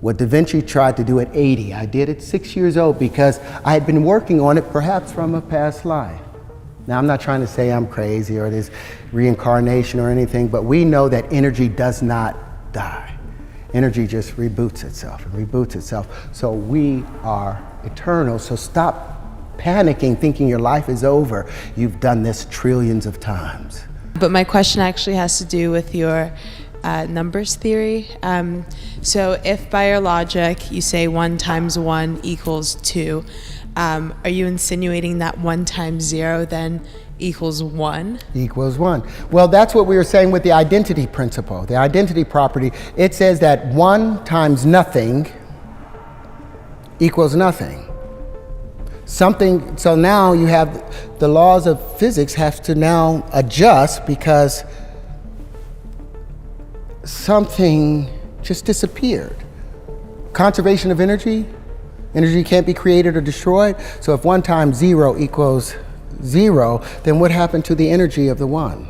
What Da Vinci tried to do at 80, I did at 6 years old because I had been working on it perhaps from a past life. Now, I'm not trying to say I'm crazy or there's reincarnation or anything, but we know that energy does not die. Energy just reboots itself and reboots itself. So we are eternal. So stop panicking, thinking your life is over. You've done this trillions of times. But my question actually has to do with your numbers theory. So if by your logic you say 1 times 1 equals 2, are you insinuating that 1 times 0 then equals 1? Equals 1. Well, that's what we were saying with the identity principle, the identity property. It says that 1 times nothing equals nothing. Something, so now you have the laws of physics have to now adjust because something just disappeared. Conservation of energy, energy can't be created or destroyed. So if 1 times 0 equals 0, then what happened to the energy of the 1?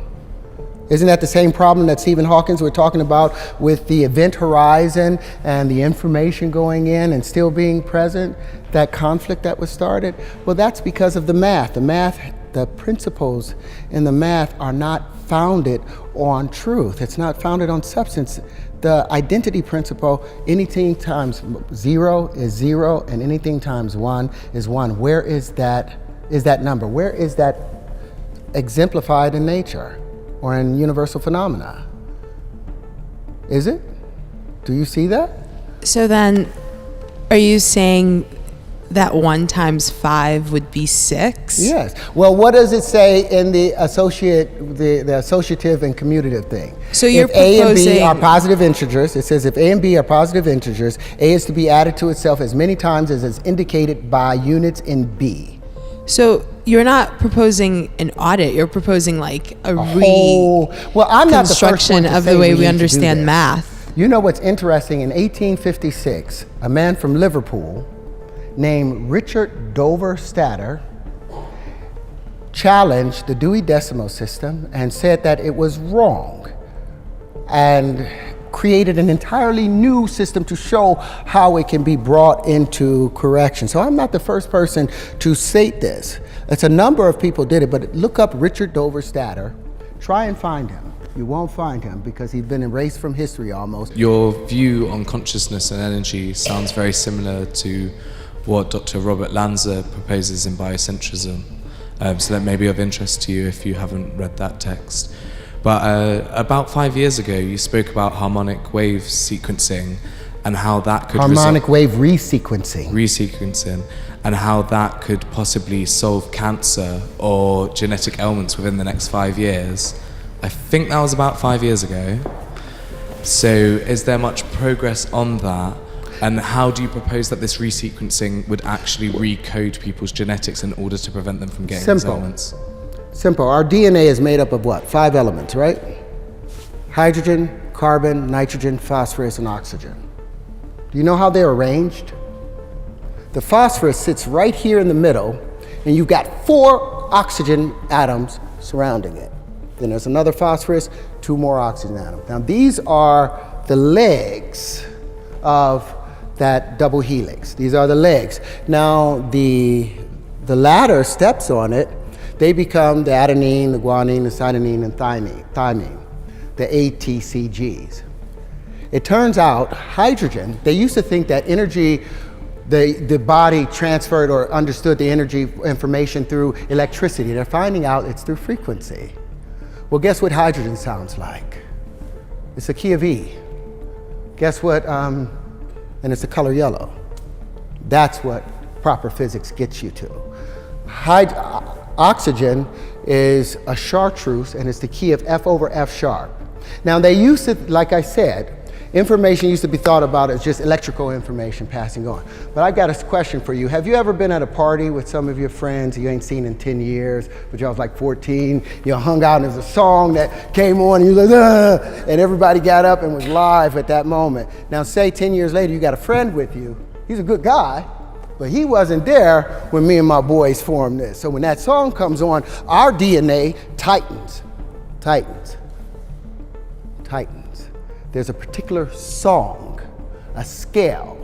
Isn't that the same problem that Stephen Hawking were talking about with the event horizon and the information going in and still being present, that conflict that was started? Well, that's because of the math. The principles in the math are not founded on truth. It's not founded on substance. The identity principle, anything times 0 is 0 and anything times 1 is 1. Where is that number? Where is that exemplified in nature or in universal phenomena? Is it? Do you see that? So then, are you saying that 1 times 5 would be 6? Yes. Well, what does it say in the associative and commutative thing? So you're if A and B proposing- are positive integers, it says if A and B are positive integers, A is to be added to itself as many times as is indicated by units in B. So you're not proposing an audit, you're proposing like a Well, I'm not the first one reconstruction to of say the way we we need to do understand this. math. You know what's interesting? In 1856, a man from Liverpool named Richard Dover Statter challenged the Dewey Decimal System and said that it was wrong and created an entirely new system to show how it can be brought into correction. So I'm not the first person to state this. It's a number of people did it, but look up Richard Dover Statter. Try and find him. You won't find him because he's been erased from history almost. Your view on consciousness and energy sounds very similar to what Dr. Robert Lanza proposes in biocentrism. So that may be of interest to you if you haven't read that text. But about 5 years ago, you spoke about harmonic wave sequencing and how that could harmonic wave resequencing, and how that could possibly solve cancer or genetic ailments within the next 5 years. I think that was about 5 years ago. So is there much progress on that? And how do you propose that this resequencing would actually recode people's genetics in order to prevent them from getting these ailments? Simple. Our DNA is made up of what? 5 elements, right? Hydrogen, carbon, nitrogen, phosphorus, and oxygen. Do you know how they're arranged? The phosphorus sits right here in the middle, and you've got 4 oxygen atoms surrounding it. Then there's another phosphorus, 2 more oxygen atoms. Now these are the legs of that double helix. These are the legs. Now the latter steps on it, they become the adenine, the guanine, the cytosine, and thymine, the ATCGs. It turns out hydrogen, they used to think that energy, the body transferred or understood the energy information through electricity. They're finding out it's through frequency. Well, guess what hydrogen sounds like? It's a key of E. Guess what, and it's the color yellow. That's what proper physics gets you to. Oxygen is a chartreuse and it's the key of F over F sharp. Now they used to, like I said, information used to be thought about as just electrical information passing on. But I've got a question for you. Have you ever been at a party with some of your friends you ain't seen in 10 years, but y'all was like 14, you hung out and there was a song that came on and you was like, ah, and everybody got up and was live at that moment. Now say 10 years later you got a friend with you, he's a good guy, but he wasn't there when me and my boys formed this. So when that song comes on, our DNA tightens. There's a particular song, a scale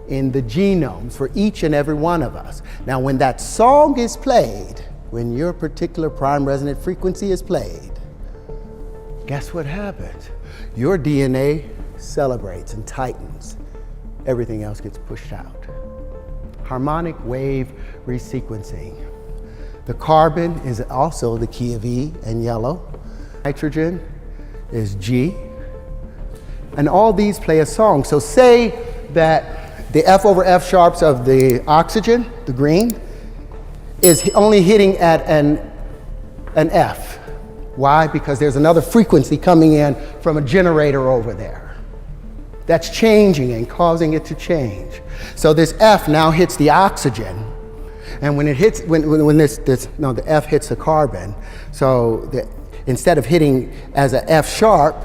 in the genomes for each and every one of us. Now, when that song is played, when your particular prime resonant frequency is played, guess what happens? Your DNA celebrates and tightens. Everything else gets pushed out. Harmonic wave resequencing. The carbon is also the key of E and yellow. Nitrogen is G. And all these play a song. So say that the F over F sharps of the oxygen, the green, is only hitting at an F. Why? Because there's another frequency coming in from a generator over there. That's changing and causing it to change. So this F now hits the oxygen. And when it hits, the F hits the carbon, so instead of hitting as an F sharp,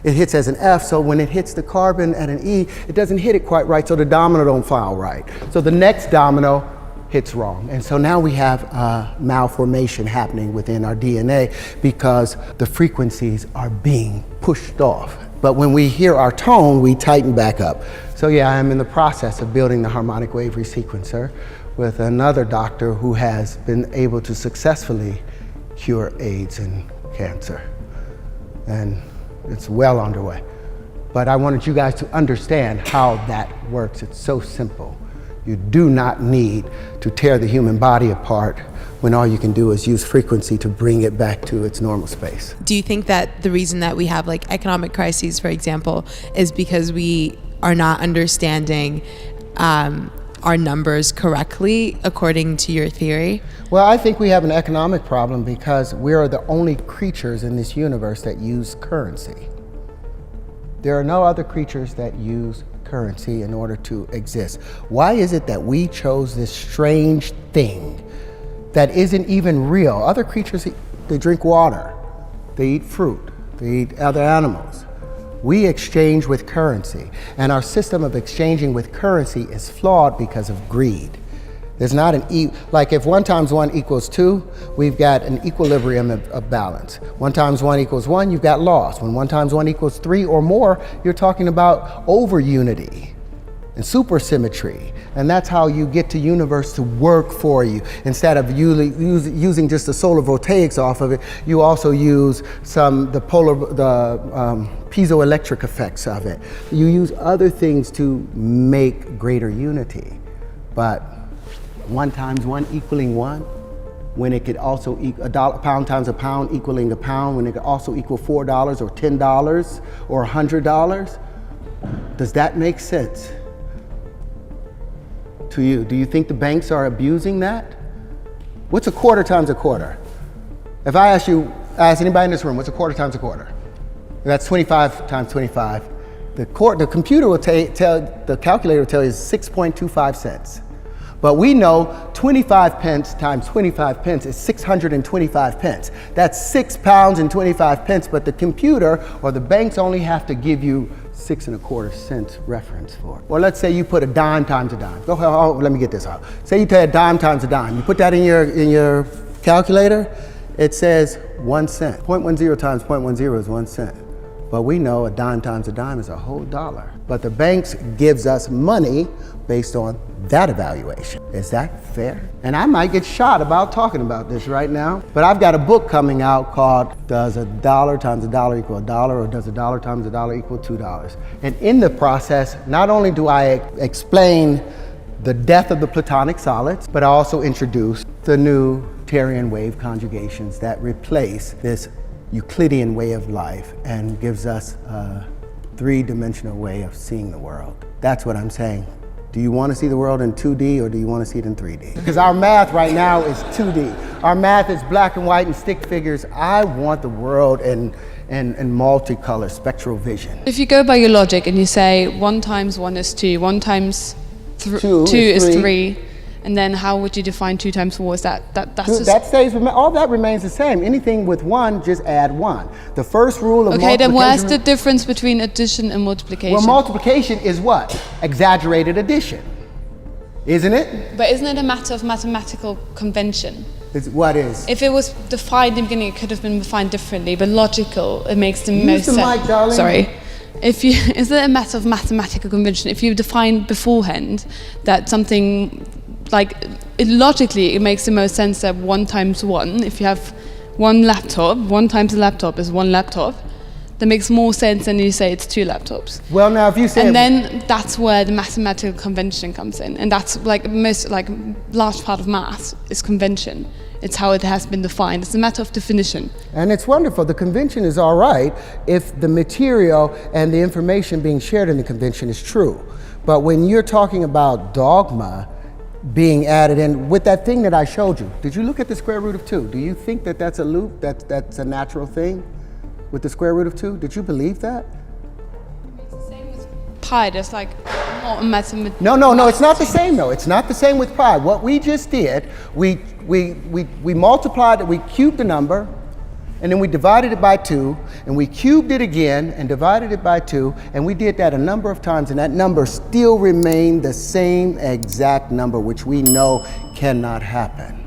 it hits as an F, so when it hits the carbon at an E, it doesn't hit it quite right, so the domino don't file right. So the next domino hits wrong. And so now we have malformation happening within our DNA because the frequencies are being pushed off. But when we hear our tone, we tighten back up. So yeah, I'm in the process of building the harmonic wave resequencer with another doctor who has been able to successfully cure AIDS and cancer. And it's well underway. But I wanted you guys to understand how that works. It's so simple. You do not need to tear the human body apart when all you can do is use frequency to bring it back to its normal space. Do you think that the reason that we have like economic crises, for example, is because we are not understanding our numbers correctly according to your theory? Well, I think we have an economic problem because we are the only creatures in this universe that use currency. There are no other creatures that use currency in order to exist. Why is it that we chose this strange thing that isn't even real? Other creatures, they drink water, they eat fruit, they eat other animals. We exchange with currency, and our system of exchanging with currency is flawed because of greed. There's not like if 1 times 1 equals 2, we've got an equilibrium of balance. 1 times 1 equals 1, you've got loss. When 1 times 1 equals 3 or more, you're talking about over unity and supersymmetry. And that's how you get the universe to work for you. Instead of using just the solar voltaics off of it, you also use the piezoelectric effects of it. You use other things to make greater unity. But 1 times 1 equaling 1, when it could also equal a pound times a pound equaling a pound, when it could also equal $4 or $10 or $100, does that make sense to you? Do you think the banks are abusing that? What's a quarter times a quarter? If I ask anybody in this room, what's a quarter times a quarter? That's 25 times 25. The computer will the calculator will tell you 6.25 cents. But we know 25 pence times 25 pence is 625 pence. That's 6 pounds and 25 pence, but the computer or the banks only have to give you 6 1/4 cents reference for it. Or let's say you put a dime times a dime. Let me get this out. Say you pay a dime times a dime. You put that in your calculator, it says 1 cent. 0.10 times 0.10 is 1 cent. But we know a dime times a dime is a whole dollar. But the banks gives us money based on that evaluation. Is that fair? And I might get shot about talking about this right now, but I've got a book coming out called Does a dollar times a dollar equal a dollar, or does a dollar times a dollar equal $2? And in the process, not only do I explain the death of the platonic solids, but I also introduce the new Terran wave conjugations that replace this Euclidean way of life and gives us a 3-dimensional way of seeing the world. That's what I'm saying. Do you want to see the world in 2D or do you want to see it in 3D? Because our math right now is 2D. Our math is black and white and stick figures. I want the world in multicolor spectral vision. If you go by your logic and you say 1 times 1 is 2, 1 times 2 is 3, and then how would you define 2 times 4? Is that stays, all that remains the same. Anything with 1, just add 1. The first rule of multiplication. Okay, then where's the difference between addition and multiplication? Well, multiplication is what? Exaggerated addition, isn't it? But isn't it a matter of mathematical convention? What is? If it was defined in the beginning, it could have been defined differently, but logical, it makes the most sense. Use the mic, darling. Sorry. is it a matter of mathematical convention? If you define beforehand that something, like, logically it makes the most sense that 1 times 1, if you have one laptop, 1 times a laptop is 1 laptop, that makes more sense than you say it's 2 laptops. Well, now if you say... And then that's where the mathematical convention comes in. And that's like most, like, large part of math is convention. It's how it has been defined. It's a matter of definition. And it's wonderful. The convention is all right if the material and the information being shared in the convention is true. But when you're talking about dogma being added in, with that thing that I showed you, did you look at the square root of 2? Do you think that that's a loop, that's a natural thing with the square root of 2? Did you believe that? It's the same with pi. There's like not a mathematical... No, it's not the same though. It's not the same with pi. What we just did, we multiplied it, we cubed the number, and then we divided it by 2, and we cubed it again and divided it by 2, and we did that a number of times, and that number still remained the same exact number, which we know cannot happen.